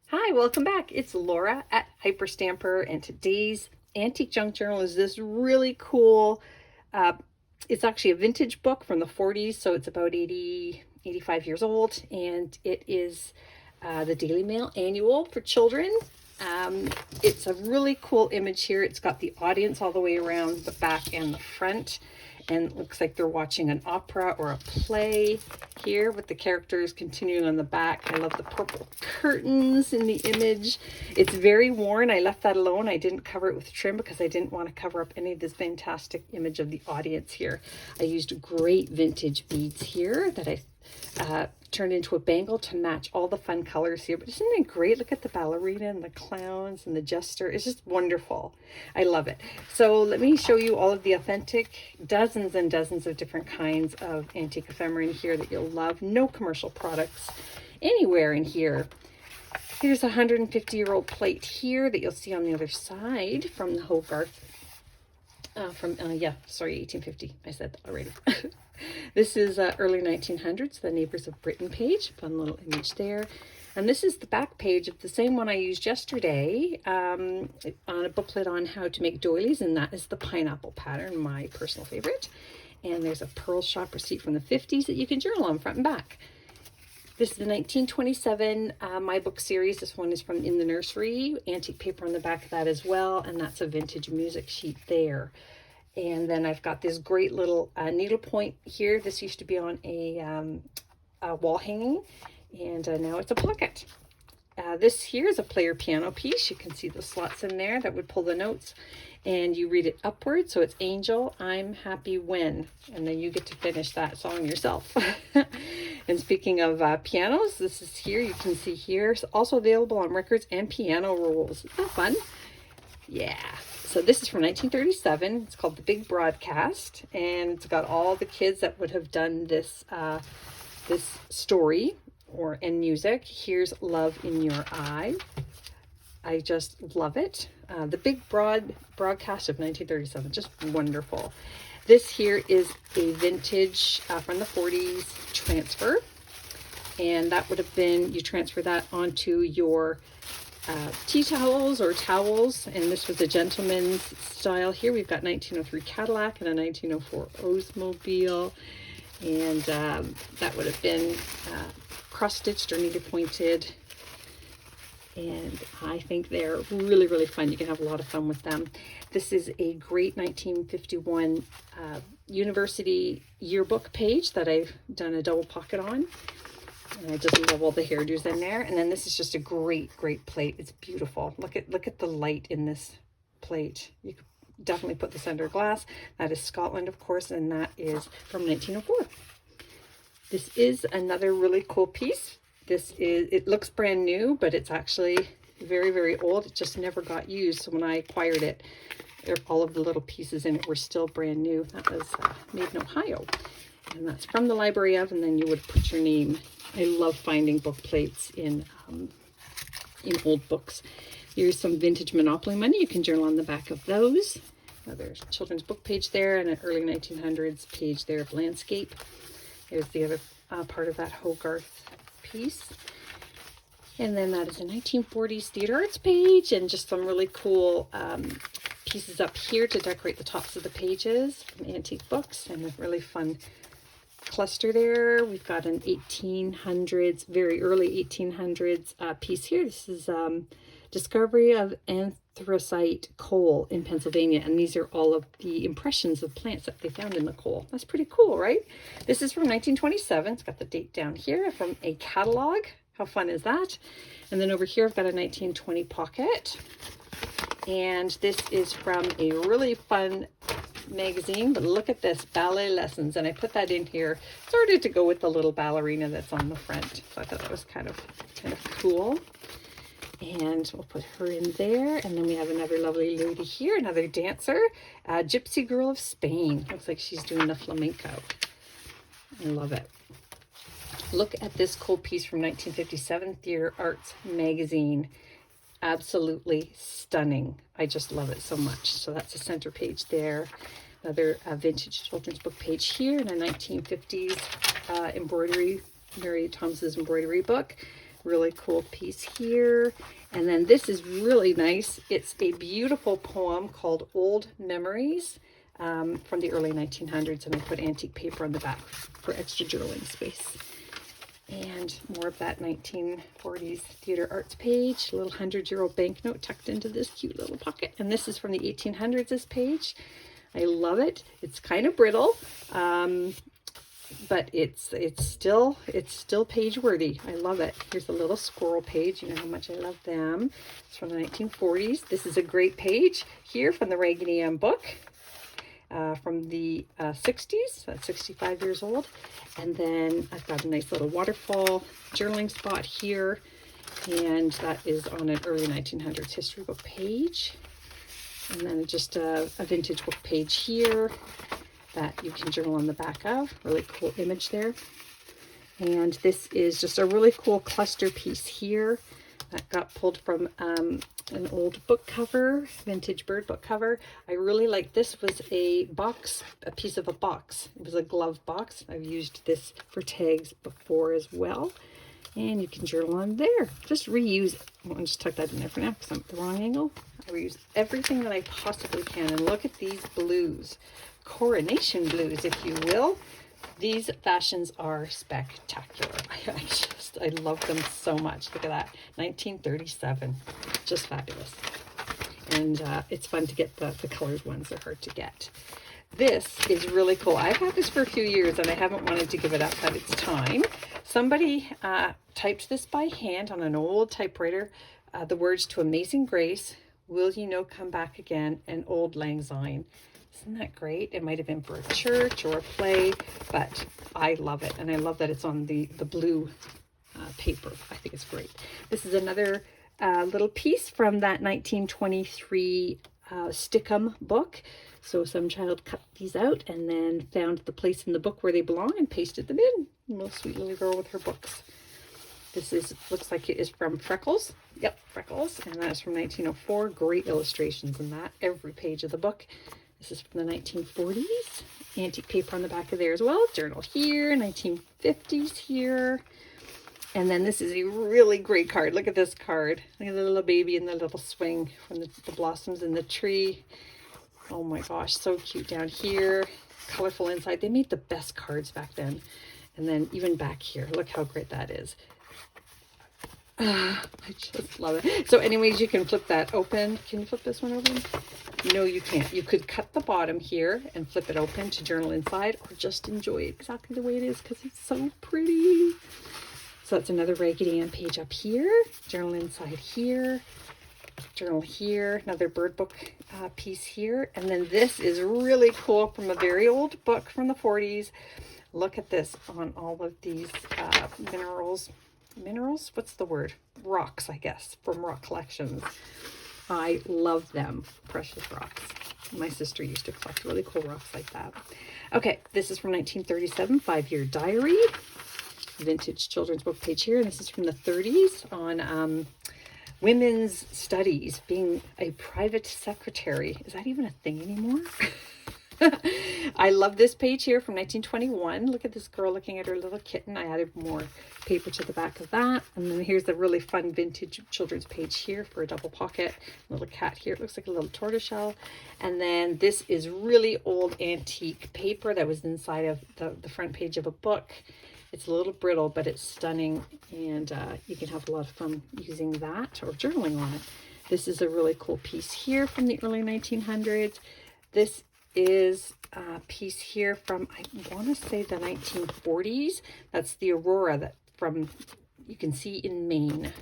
Hi, welcome back. It's Laura at Hyperstamper, and today's Antique Junk Journal is this really cool, uh, it's actually a vintage book from the 40s, so it's about 85 years old, and it is the Daily Mail Annual for children. It's a really cool image here. It's got the audience all the way around the back and the front, and it looks like they're watching an opera or a play here with the characters continuing on the back. I love the purple curtains in the image. It's very worn. I left that alone. I didn't cover it with trim because I didn't want to cover up any of this fantastic image of the audience here. I used great vintage beads here that I turned into a bangle to match all the fun colors here. But isn't it great? Look at the ballerina and the clowns and the jester. It's just wonderful. I love it. So let me show you all of the authentic, dozens and dozens of different kinds of antique ephemera in here that you'll love. No commercial products anywhere in here. Here's a 150-year-old plate here that you'll see on the other side from the Hogarth. 1850. I said that already. This is early 1900s, the Neighbors of Britain page. Fun little image there. And this is the back page of the same one I used yesterday on a booklet on how to make doilies, and that is the pineapple pattern, my personal favorite. And there's a pearl shop receipt from the 50s that you can journal on front and back. This is the 1927 My Book series. This one is from In the Nursery. Antique paper on the back of that as well, and that's a vintage music sheet there. And then I've got this great little needlepoint here. This used to be on a wall hanging, and now it's a pocket. This here is a player piano piece. You can see the slots in there that would pull the notes, and you read it upward. So it's Angel, I'm Happy When, and then you get to finish that song yourself. And speaking of pianos, this is here. You can see here. It's also available on records and piano rolls. Isn't that fun? Yeah. So this is from 1937. It's called The Big Broadcast, and it's got all the kids that would have done this this story and music. Here's Love in Your Eye. I just love it. The Big Broadcast of 1937, just wonderful. This here is a vintage from the 40s transfer, and that would have been, you transfer that onto your tea towels or towels, and this was a gentleman's style. Here we've got 1903 Cadillac and a 1904 Oldsmobile, and that would have been cross-stitched or needle pointed, and I think they're really, really fun. You can have a lot of fun with them. This is a great 1951 university yearbook page that I've done a double pocket on. And I just love all the hairdos in there. And then this is just a great, great plate. It's beautiful. Look at the light in this plate. You could definitely put this under glass. That is Scotland, of course, and that is from 1904. This is another really cool piece. It looks brand new, but it's actually very, very old. It just never got used. So when I acquired it, all of the little pieces in it were still brand new. That was made in Ohio. And that's from the Library of, and then you would put your name. I love finding book plates in old books. Here's some vintage Monopoly money. You can journal on the back of those. Another children's book page there, and an early 1900s page there of landscape. There's the other part of that Hogarth piece. And then that is a 1940s theater arts page, and just some really cool pieces up here to decorate the tops of the pages from antique books, and a really fun cluster there. We've got an 1800s, very early 1800s piece here. This is discovery of anthracite coal in Pennsylvania, and these are all of the impressions of plants that they found in the coal. That's pretty cool, right? This is from 1927. It's got the date down here from a catalog. How fun is that? And then over here I've got a 1920 pocket, and this is from a really fun magazine, but look at this, ballet lessons, and I put that in here sort of to go with the little ballerina that's on the front. So I thought that was kind of cool, and we'll put her in there. And then we have another lovely lady here, another dancer, Gypsy Girl of Spain. Looks like she's doing the flamenco. I love it. Look at this cool piece from 1957 Theater Arts magazine. Absolutely stunning. I just love it so much. So that's the center page there. Another vintage children's book page here in a 1950s embroidery, Mary Thomas's embroidery book. really cool piece here. And then this is really nice. It's a beautiful poem called Old Memories from the early 1900s, and I put antique paper on the back for extra journaling space. And more of that 1940s theater arts page, a little 100-year-old banknote tucked into this cute little pocket. And this is from the 1800s, this page. I love it. It's kind of brittle, but it's still page worthy. I love it. Here's a little squirrel page. You know how much I love them. It's from the 1940s. This is a great page here from the Raggedy Ann book. From the 60s, that's 65 years old. And then I've got a nice little waterfall journaling spot here, and that is on an early 1900s history book page. And then just a vintage book page here that you can journal on the back of. Really cool image there. And this is just a really cool cluster piece here that got pulled from an old book cover, vintage bird book cover. I really like this. Was a box, a piece of a box. It was a glove box. I've used this for tags before as well. And you can journal on there. Just reuse. I'll just tuck that in there for now because I'm at the wrong angle. I reuse everything that I possibly can. And look at these blues. Coronation blues, if you will. These fashions are spectacular. I love them so much. Look at that. 1937. Just fabulous. And it's fun to get the colored ones. They're hard to get. This is really cool. I've had this for a few years and I haven't wanted to give it up, but it's time. Somebody typed this by hand on an old typewriter. The words to Amazing Grace, Will You Know Come Back Again, and Old Lang Syne. Isn't that great? It might have been for a church or a play, but I love it. And I love that it's on the blue paper. I think it's great. This is another little piece from that 1923 Stickum book. So some child cut these out and then found the place in the book where they belong and pasted them in. A little sweet little girl with her books. This looks like it is from Freckles. Yep, Freckles. And that's from 1904. Great illustrations in that. Every page of the book. This is from the 1940s. Antique paper on the back of there as well. Journal here, 1950s here. And then this is a really great card. Look at this card. Look at the little baby in the little swing from the blossoms in the tree. Oh my gosh, so cute down here. Colorful inside. They made the best cards back then. And then even back here, look how great that is. I just love it. So anyways, you can flip that open. Can you flip this one open? No, you can't. You could cut the bottom here and flip it open to journal inside, or just enjoy it exactly the way it is because it's so pretty. So that's another Raggedy Ann page up here. Journal inside here. Journal here. Another bird book piece here. And then this is really cool from a very old book from the 40s. Look at this on all of these minerals. Minerals? What's the word? Rocks, I guess, from rock collections. I love them. Precious rocks. My sister used to collect really cool rocks like that. Okay, this is from 1937, 5-year diary. Vintage children's book page here. And this is from the 30s on women's studies, being a private secretary. Is that even a thing anymore? I love this page here from 1921. Look at this girl looking at her little kitten. I added more paper to the back of that. And then here's the really fun vintage children's page here for a double pocket. Little cat here. It looks like a little tortoiseshell. And then this is really old antique paper that was inside of the front page of a book. It's a little brittle, but it's stunning. And you can have a lot of fun using that or journaling on it. This is a really cool piece here from the early 1900s. This is a piece here from, I want to say, the 1940s. That's the Aurora that from, you can see in Maine.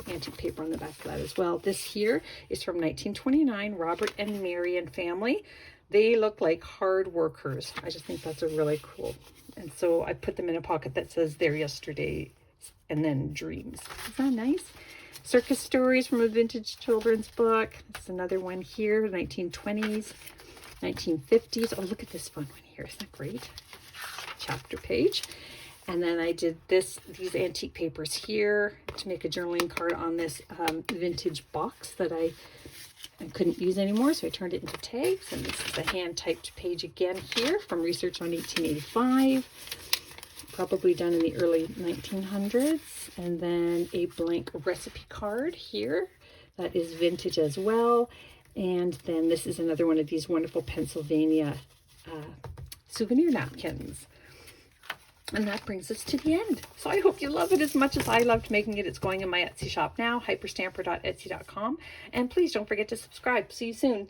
Antique paper on the back of that as well. This here is from 1929, Robert and Mary and family. They look like hard workers. I just think that's a really cool. And so I put them in a pocket that says there yesterday and then dreams. Is that nice? Circus stories from a vintage children's book. It's another one here, 1920s. 1950s. Oh, look at this fun one here. Isn't that great? Chapter page. And then I did these antique papers here to make a journaling card on this vintage box that I couldn't use anymore. So I turned it into tags. And this is a hand typed page again here from Research on 1885. probably done in the early 1900s. And then a blank recipe card here that is vintage as well. And then this is another one of these wonderful Pennsylvania souvenir napkins. And that brings us to the end. So I hope you love it as much as I loved making it. It's going in my Etsy shop now, hyperstamper.etsy.com. And please don't forget to subscribe. See you soon.